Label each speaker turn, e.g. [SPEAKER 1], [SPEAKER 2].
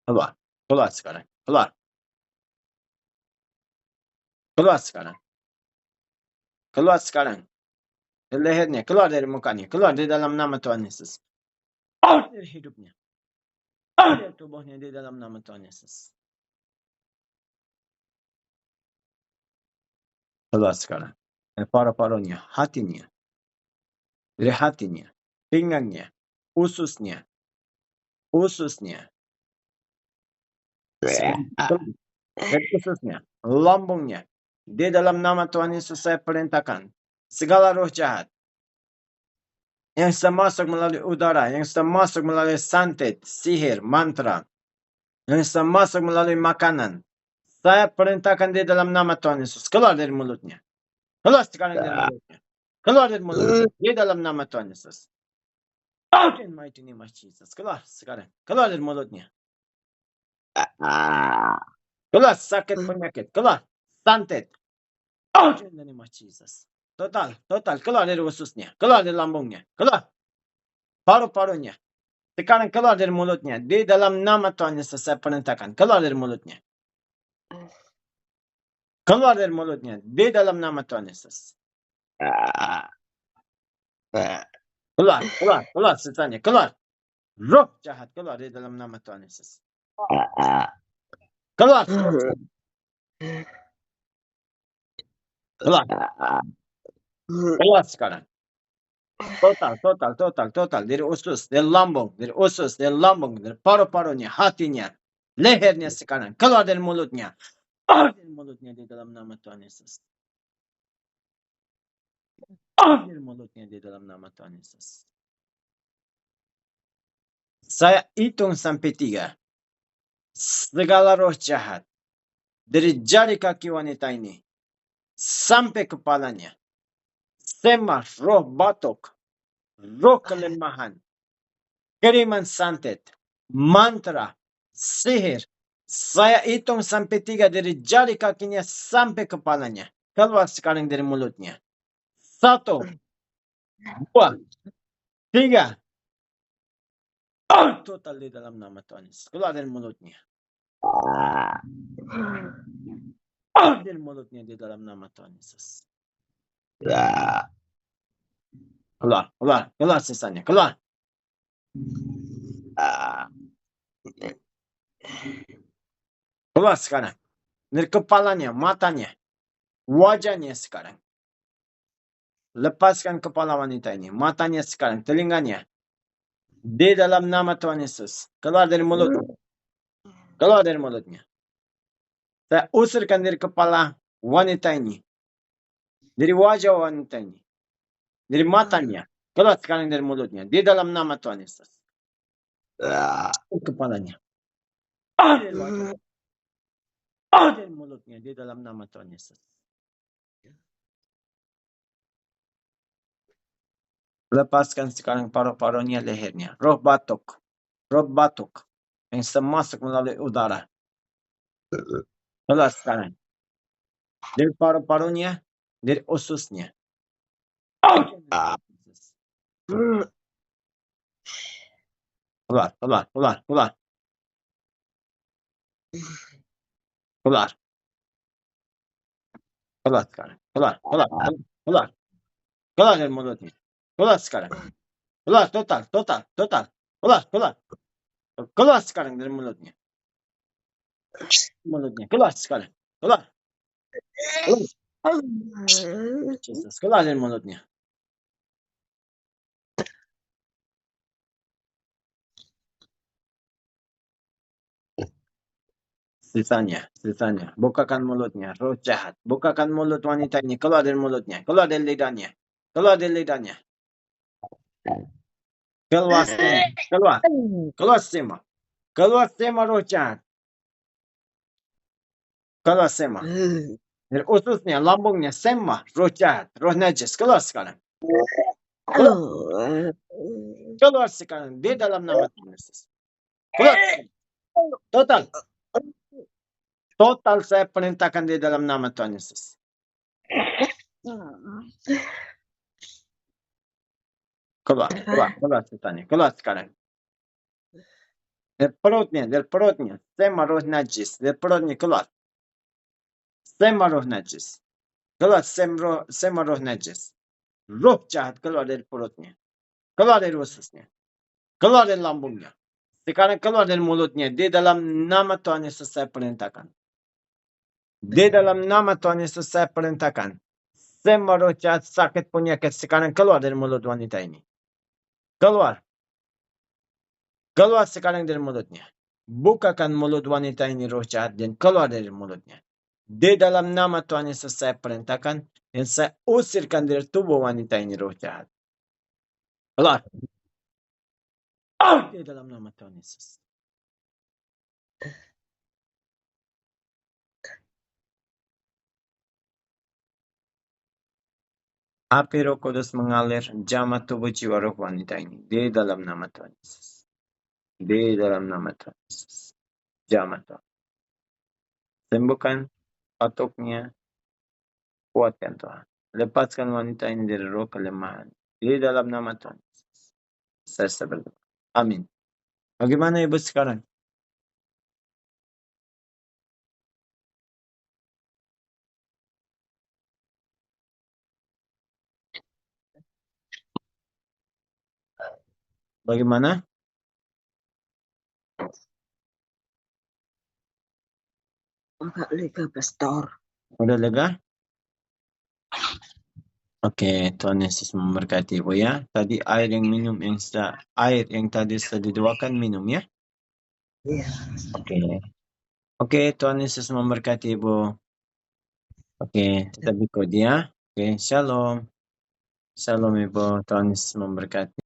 [SPEAKER 1] Keluar. Keluar sekarang. Keluar. Keluar sekarang. Keluar sekarang. Dari lehernya. Keluar dari mukanya. Keluar di dalam nama Tuhan Yesus. Keluar dari hidupnya. Keluar dari tubuhnya di dalam nama Tuhan Yesus. Keluar sekarang. Dari paru-parunya. Hatinya. Dari hatinya. Pinggangnya. Ususnya. Ususnya. Dari ususnya. Lambungnya. Di dalam nama Tuhan Yesus saya perintahkan. Segala roh jahat. Yang sudah masuk melalui udara. Yang sudah masuk melalui santet. Sihir. Mantra. Yang sudah masuk melalui makanan. Saya perintahkan di dalam nama Tuhan Yesus. Keluar dari mulutnya. Keluar sekarang dari mulutnya. Keluar dari mulutnya. Di dalam nama Tuhan Yesus. Out in mighty name of Jesus. Keluar sekarang. Keluar dari mulutnya. Keluar sakit penyakit. Keluar. Santet. Out in the name of Jesus. Total. Keluar dari ususnya. Keluar dari lambungnya. Keluar. Paru-parunya. Sekarang keluar dari mulutnya. Di dalam nama Tuhan Yesus saya perintahkan. Keluar dari mulutnya. Keluar dari mulutnya. Di dalam nama Tuhan Yesus. Keluar setannya. Keluar. Roh jahat keluar di dalam nama Tuhan Yesus. Keluar. Keluar. Keluar sekarang. Total. Dari usus, dari lambung, dari paru-parunya, hatinya, lehernya sekarang. Keluar dari mulutnya. Keluar dari mulutnya di dalam nama Tuhan Yesus. Keluar dari mulutnya di dalam nama Tuhan Yesus. Saya hitung sampai 3. Segala roh jahat dari jari kaki wanita ini sampai kepalanya. Semua roh batuk, roh kelemahan, kiriman santet, mantra, sihir. Saya hitung sampai 3 dari jari kakinya sampai kepalanya. Keluar sekarang dari mulutnya. 1, 2, 3. Total di dalam nama Tuhan Yesus. Keluar dari mulutnya. Keluar dari mulutnya di dalam nama Tuhan Yesus. Keluar sisanya. Keluar. Keluar sekarang. Dari kepalanya, matanya, wajahnya sekarang. Lepaskan kepala wanita ini. Matanya sekarang, telinganya. Di dalam nama Tuhan Yesus. Keluar dari mulutnya. Keluar dari mulutnya. Saya usirkan dari kepala wanita ini. Dari wajah wanita ini. Dari matanya. Keluar sekarang dari mulutnya. Di dalam nama Tuhan Yesus. Kepalanya. Dari wajahnya. Dari mulutnya. Di dalam nama Tuhan Yesus. Lepaskan sekarang paru-parunya, lehernya. Roh batuk. Yang masuk melalui udara. Keluar sekarang. Dari paru-parunya, dari ususnya. Keluar. Keluar sekarang. Keluar. Keluar dari mulutnya. Keluar sekarang. Keluar total. Keluar. Keluar sekarang dari mulutnya. Keluar sekarang. Keluar. Jesus. Keluar dari mulutnya. Sisanya. Bukakan mulutnya. Roh jahat. Bukakan mulut wanita ini. Keluar dari mulutnya. Keluar dari lidahnya. Keluar. Keluar semua roh jahat. Keluar semua. Dari ususnya, lambungnya, semua roh jahat. Roh najis. Keluar sekarang. Keluar sekarang. Di dalam nama Tuhan Yesus. Keluar. Total saya perintahkan di dalam nama Tuhan Yesus. Keluar setannya. Keluar sekarang. Del perutnya, semua roh najis, del perutnya keluar. Semua roh najis. Keluar semua roh najis. Roh jahat keluar dari perutnya. Keluar dari ususnya. Keluar dari lambungnya. Sekarang keluar dari mulutnya. Di dalam nama Tuhan Yesus saya perintahkan. Di dalam nama Tuhan Yesus saya perintahkan. Semua roh jahat, sakit, penyakit sekarang keluar dari mulut wanita ini. Keluar. Keluar sekarang dari mulutnya. Bukakan mulut wanita ini roh jahat dan keluar dari mulutnya. Di dalam nama Tuhan Yesus saya perintahkan dan saya usirkan dari tubuh wanita ini roh jahat. Keluar. Di dalam nama Tuhan Yesus. Api Roh Kudus mengalir jamah tubuh jiwa roh wanita ini di dalam nama Tuhan Yesus. Di dalam nama Tuhan Yesus. Jamah Tuhan. Sembuhkan patuknya, kuatkan Tuhan. Lepaskan wanita ini dari roh kelemahan. Di dalam nama Tuhan Yesus. Saya berdoa. Amin. Bagaimana Ibu sekarang? Bagaimana?
[SPEAKER 2] Agak lega, Pastor.
[SPEAKER 1] Udah lega? Oke, Tuhan Yesus memberkati Ibu ya. Tadi air yang tadi sudah didoakan minum ya.
[SPEAKER 2] Iya.
[SPEAKER 1] Oke, Tuhan Yesus memberkati Ibu. Oke, tetap ikut ya. Oke, shalom. Shalom Ibu, Tuhan Yesus memberkati.